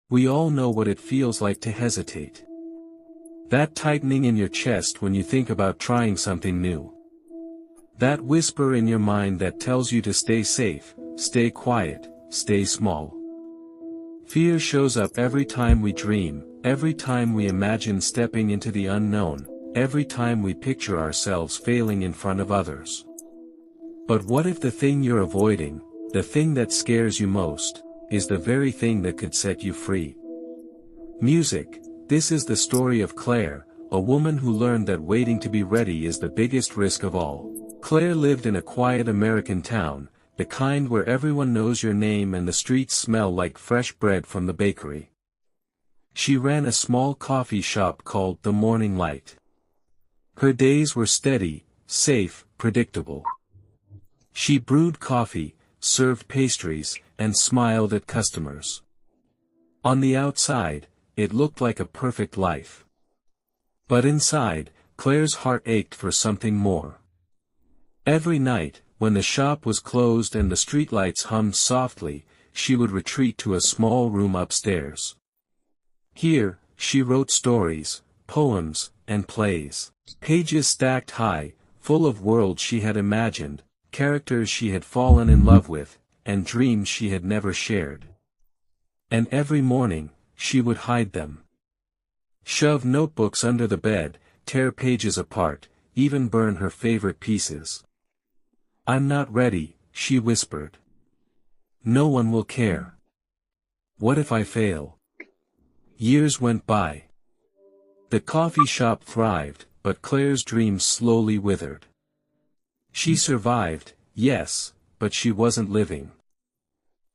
We all know what it feels like to hesitate. That tightening in your chest when you think about trying something new. That whisper in your mind that tells you to stay safe, stay quiet, stay small. Fear shows up every time we dream, every time we imagine stepping into the unknown, every time we picture ourselves failing in front of others. But what if the thing you're avoiding, the thing that scares you most, is the very thing that could set you free? Music. This is the story of Claire, a woman who learned that waiting to be ready is the biggest risk of all. Claire lived in a quiet American town, the kind where everyone knows your name and the streets smell like fresh bread from the bakery. She ran a small coffee shop called The Morning Light. Her days were steady, safe, predictable. She brewed coffee, served pastries, and smiled at customers. On the outside, it looked like a perfect life. But inside, Claire's heart ached for something more. Every night, when the shop was closed and the streetlights hummed softly, she would retreat to a small room upstairs. Here, she wrote stories, poems, and plays. Pages stacked high, full of worlds she had imagined, characters she had fallen in love with, and dreams she had never shared. And every morning, she would hide them. Shove notebooks under the bed, tear pages apart, even burn her favorite pieces. "I'm not ready," she whispered. "No one will care. What if I fail?" Years went by. The coffee shop thrived, but Claire's dreams slowly withered. She survived, yes, but she wasn't living.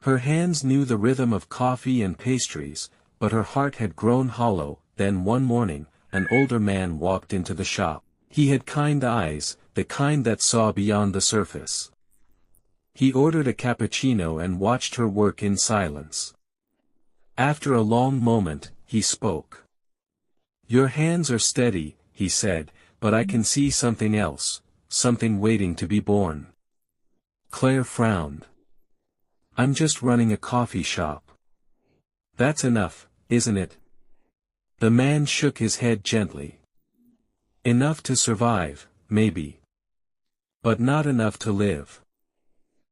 Her hands knew the rhythm of coffee and pastries, but her heart had grown hollow. Then one morning, an older man walked into the shop. He had kind eyes, the kind that saw beyond the surface. He ordered a cappuccino and watched her work in silence. After a long moment, he spoke. "Your hands are steady," he said, "but I can see something else, something waiting to be born." Claire frowned. "I'm just running a coffee shop." "That's enough, isn't it?" The man shook his head gently. "Enough to survive, maybe. But not enough to live.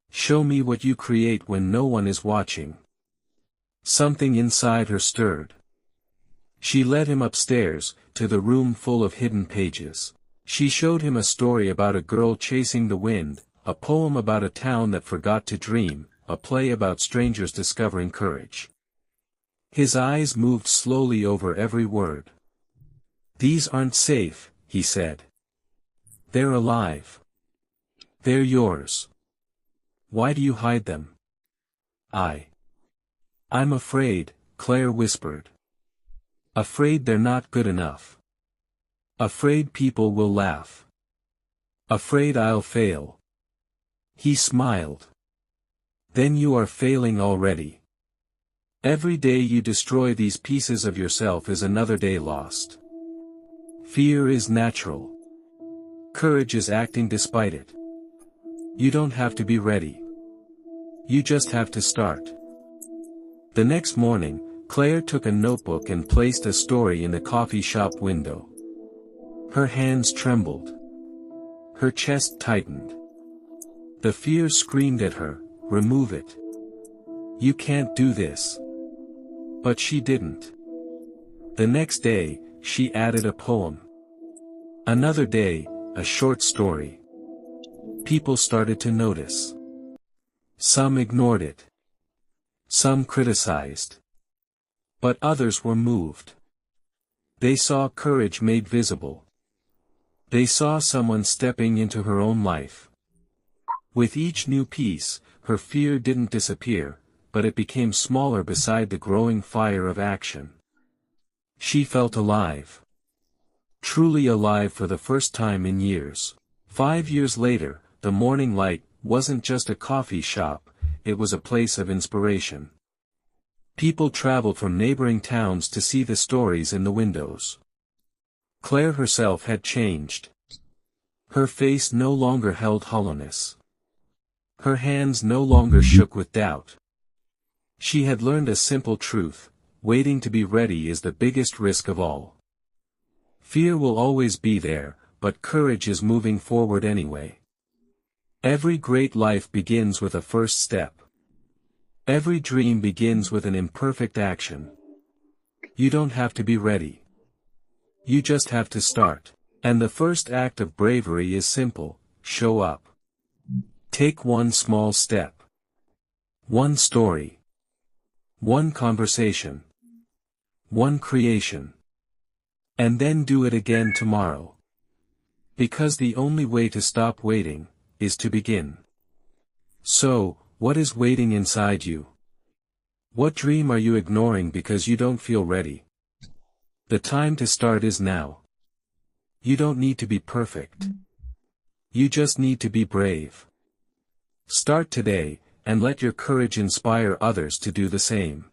Show me what you create when no one is watching." Something inside her stirred. She led him upstairs, to the room full of hidden pages. She showed him a story about a girl chasing the wind, a poem about a town that forgot to dream, a play about strangers discovering courage. His eyes moved slowly over every word. "These aren't safe," he said. "They're alive. They're yours. Why do you hide them?" I'm afraid," Claire whispered. "Afraid they're not good enough. Afraid people will laugh. Afraid I'll fail." He smiled. "Then you are failing already. Every day you destroy these pieces of yourself is another day lost. Fear is natural. Courage is acting despite it. You don't have to be ready. You just have to start." The next morning, Claire took a notebook and placed a story in the coffee shop window. Her hands trembled. Her chest tightened. The fear screamed at her, "Remove it. You can't do this." But she didn't. The next day, she added a poem. Another day, a short story. People started to notice. Some ignored it. Some criticized. But others were moved. They saw courage made visible. They saw someone stepping into her own life. With each new piece, her fear didn't disappear, but it became smaller beside the growing fire of action. She felt alive. Truly alive for the first time in years. 5 years later, the Morning Light wasn't just a coffee shop, it was a place of inspiration. People traveled from neighboring towns to see the stories in the windows. Claire herself had changed. Her face no longer held hollowness. Her hands no longer shook with doubt. She had learned a simple truth: waiting to be ready is the biggest risk of all. Fear will always be there, but courage is moving forward anyway. Every great life begins with a first step. Every dream begins with an imperfect action. You don't have to be ready. You just have to start. And the first act of bravery is simple: show up. Take one small step. One story. One conversation. One creation. And then do it again tomorrow. Because the only way to stop waiting is to begin. So, what is waiting inside you? What dream are you ignoring because you don't feel ready? The time to start is now. You don't need to be perfect. You just need to be brave. Start today, and let your courage inspire others to do the same.